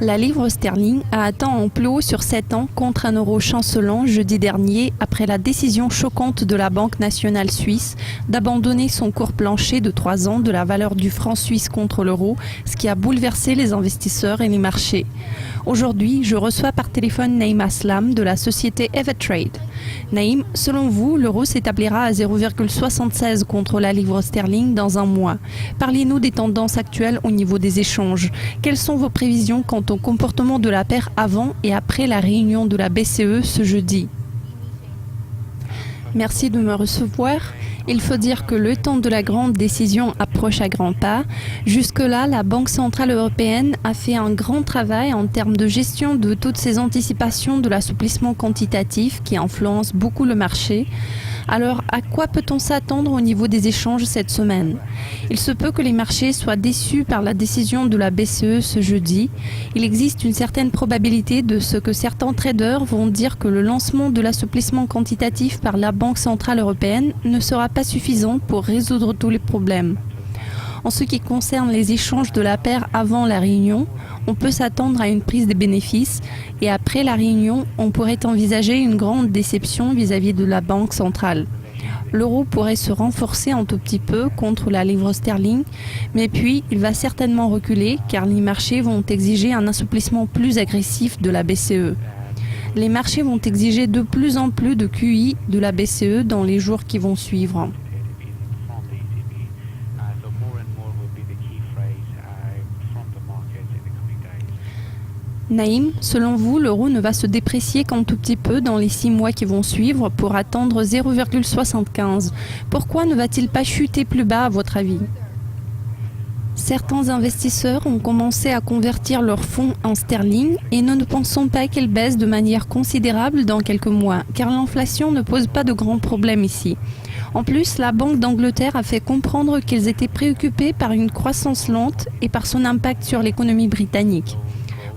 La livre sterling a atteint un plus haut sur 7 ans contre un euro chancelant jeudi dernier après la décision choquante de la Banque nationale suisse d'abandonner son cours plancher de 3 ans de la valeur du franc suisse contre l'euro, ce qui a bouleversé les investisseurs et les marchés. Aujourd'hui, je reçois par téléphone Naïm Aslam de la société Evertrade. Naïm, selon vous, l'euro s'établira à 0,76 contre la livre sterling dans un mois. Parlez-nous des tendances actuelles au niveau des échanges. Quelles sont vos prévisions quant au comportement de la paire avant et après la réunion de la BCE ce jeudi? Merci de me recevoir. Il faut dire que le temps de la grande décision approche à grands pas. Jusque-là, la Banque centrale européenne a fait un grand travail en termes de gestion de toutes ces anticipations de l'assouplissement quantitatif qui influence beaucoup le marché. Alors, à quoi peut-on s'attendre au niveau des échanges cette semaine? Il se peut que les marchés soient déçus par la décision de la BCE ce jeudi. Il existe une certaine probabilité de ce que certains traders vont dire que le lancement de l'assouplissement quantitatif par la Banque centrale européenne ne sera pas suffisant pour résoudre tous les problèmes. En ce qui concerne les échanges de la paire avant la réunion, on peut s'attendre à une prise des bénéfices et après la réunion, on pourrait envisager une grande déception vis-à-vis de la Banque centrale. L'euro pourrait se renforcer un tout petit peu contre la livre sterling, mais puis il va certainement reculer car les marchés vont exiger un assouplissement plus agressif de la BCE. Les marchés vont exiger de plus en plus de QI de la BCE dans les jours qui vont suivre. Naïm, selon vous, l'euro ne va se déprécier qu'un tout petit peu dans les 6 mois qui vont suivre pour atteindre 0,75. Pourquoi ne va-t-il pas chuter plus bas à votre avis? Certains investisseurs ont commencé à convertir leurs fonds en sterling et nous ne pensons pas qu'elle baisse de manière considérable dans quelques mois, car l'inflation ne pose pas de grands problèmes ici. En plus, la Banque d'Angleterre a fait comprendre qu'ils étaient préoccupés par une croissance lente et par son impact sur l'économie britannique.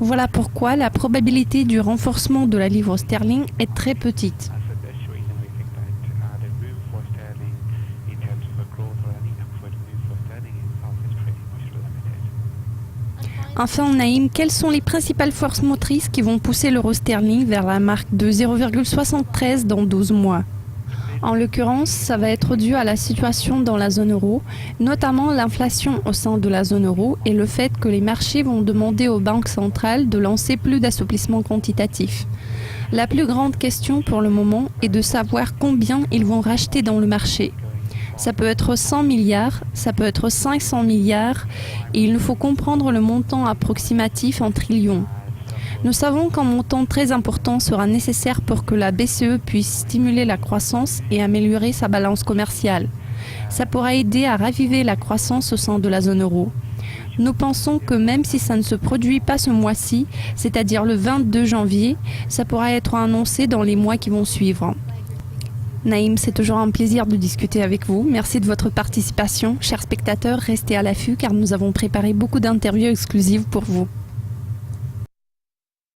Voilà pourquoi la probabilité du renforcement de la livre sterling est très petite. Enfin, Naïm, quelles sont les principales forces motrices qui vont pousser l'euro sterling vers la marque de 0,73 dans 12 mois? En l'occurrence, ça va être dû à la situation dans la zone euro, notamment l'inflation au sein de la zone euro et le fait que les marchés vont demander aux banques centrales de lancer plus d'assouplissement quantitatif. La plus grande question pour le moment est de savoir combien ils vont racheter dans le marché. Ça peut être 100 milliards, ça peut être 500 milliards et il nous faut comprendre le montant approximatif en trillions. Nous savons qu'un montant très important sera nécessaire pour que la BCE puisse stimuler la croissance et améliorer sa balance commerciale. Ça pourra aider à raviver la croissance au sein de la zone euro. Nous pensons que même si ça ne se produit pas ce mois-ci, c'est-à-dire le 22 janvier, ça pourra être annoncé dans les mois qui vont suivre. Naïm, c'est toujours un plaisir de discuter avec vous. Merci de votre participation. Chers spectateurs, restez à l'affût car nous avons préparé beaucoup d'interviews exclusives pour vous.